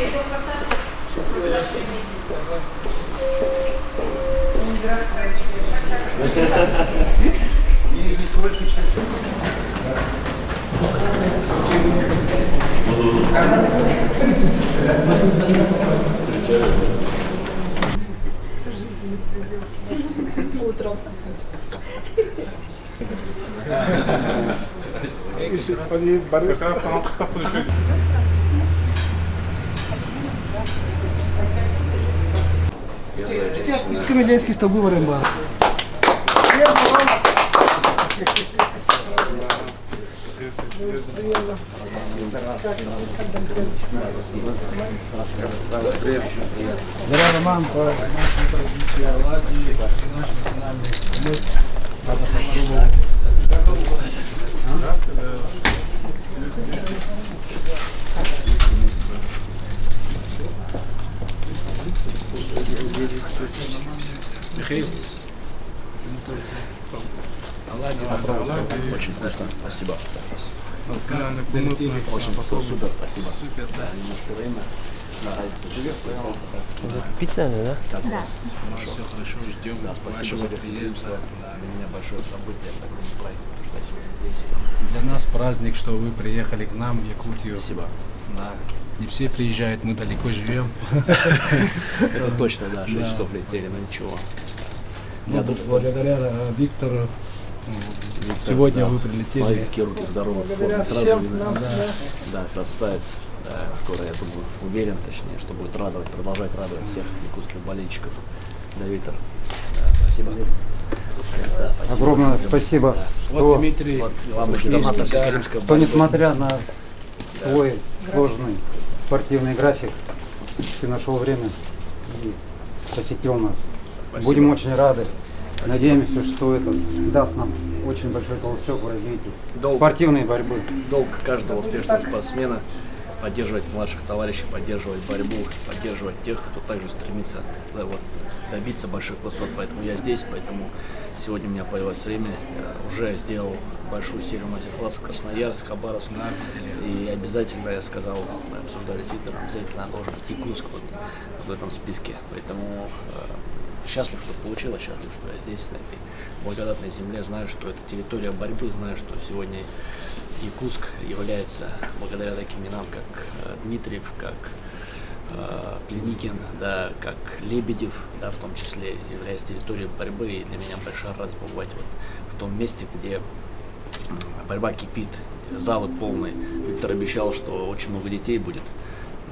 Не только чуть-чуть. Утром. С Камеленский стал выбором был. Здравия, Роман, по нашей традиции оладьи и наш национальный блюд. Надо попробовать. Михаил, оладьи, очень вкусно, спасибо. Очень супер, спасибо. Супер, да. Немножко время. Пить надо, да? Да. Все хорошо, ждем вашего приезда. Для меня большое событие, такой праздник, что я сегодня здесь. Для нас праздник, что вы приехали к нам в Якутию. Спасибо. Да. Не все приезжают, мы далеко живем. Это точно, да, 6 часов летели, но ничего. Благодаря Виктору. Сегодня вы прилетели. Мои такие руки здоровы. Благодаря всем нам. Да, красавец. Скоро, я думаю, уверен, точнее, что будет радовать, продолжать радовать всех якутских болельщиков. Да, Виктор. Спасибо. Да, спасибо. Огромное спасибо. Вот Дмитрий, Вам донатор Крымского. Что, несмотря на свой сложный спортивный график, ты нашел время и посетил нас. Спасибо. Будем очень рады. Надеемся, что это даст нам очень большой толчок в развитии спортивной борьбы. Долг каждого успешного спортсмена поддерживать младших товарищей, поддерживать борьбу, поддерживать тех, кто также стремится добиться больших высот. Поэтому я здесь, поэтому сегодня у меня появилось время. Я уже сделал большую серию мастер-классов Красноярск, Хабаровск. И обязательно, я сказал, мы обсуждали с Виктором, обязательно должен быть Якутск в этом списке. Поэтому счастлив, что получилось, счастлив, что я здесь, на этой благодатной земле. Знаю, что это территория борьбы, знаю, что сегодня Якутск является, благодаря таким именам, как Дмитриев, как Пельникин, да, как Лебедев, да, в том числе, является территорией борьбы. И для меня большая радость побывать в том месте, где борьба кипит, залы полные. Виктор обещал, что очень много детей будет.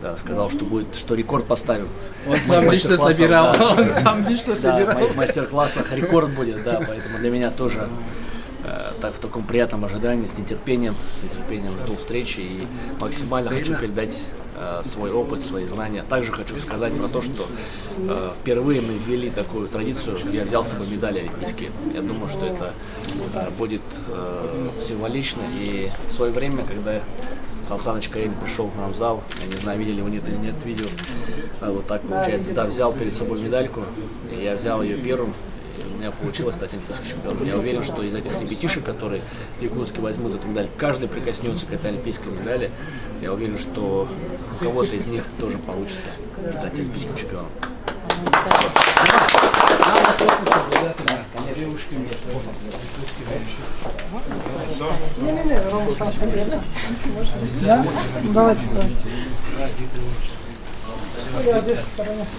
Да, сказал, что будет, что рекорд поставим. Он сам лично собирал. Да, он сам лично собирал. В моих мастер-классах рекорд будет, да, поэтому для меня тоже в таком приятном ожидании, с нетерпением жду встречи и максимально хочу передать свой опыт, свои знания. Также хочу сказать про то, что впервые мы ввели такую традицию, я взял с собой медали олимпийские. Я думаю, что это будет символично. И в свое время, когда Сан Саныч Карелин пришел к нам в зал, я не знаю, видели вы нет или нет видео, вот так получается, да, взял перед собой медальку, и я взял ее первым. У меня получилось стать олимпийским чемпионом. Я уверен, что из этих ребятишек, которые в Якутске возьмут эту медаль, каждый прикоснется к этой олимпийской медали. Я уверен, что у кого-то из них тоже получится стать олимпийским чемпионом.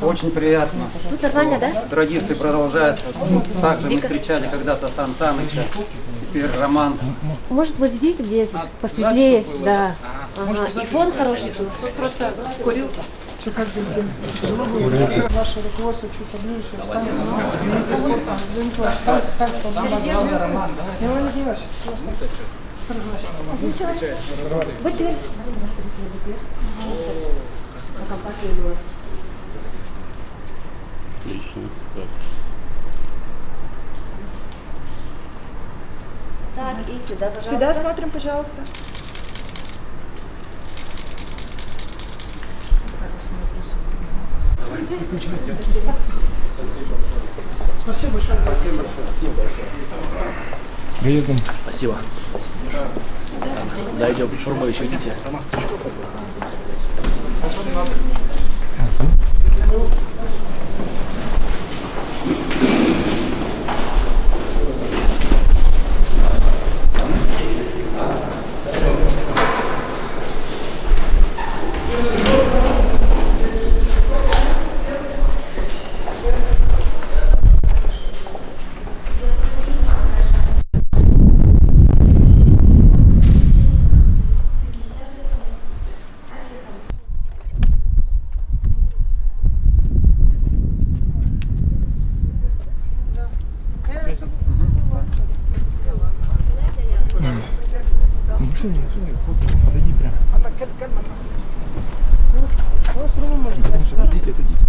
Очень приятно. Тут нормально, да? Традиции продолжаются. Также мы встречали когда-то Сан Саныча, теперь Роман. Может, вот здесь, где посветлее, да. Ага. И фон хороший. Тут просто курилка. Что, как бы, тяжело было? Ваше руководство чуть поближе, все встанет. Министр спорта, Леонид Николаевич, встаньте поближе. Милана Николаевич, все остается. Будьте вы. Отлично. Так, и сюда, пожалуйста. Сюда смотрим, пожалуйста. Спасибо большое. С приездом. Спасибо. Да, идем, шурму еще идите. Подойди прям. Ну, все равно можете. Отойдите, отойдите.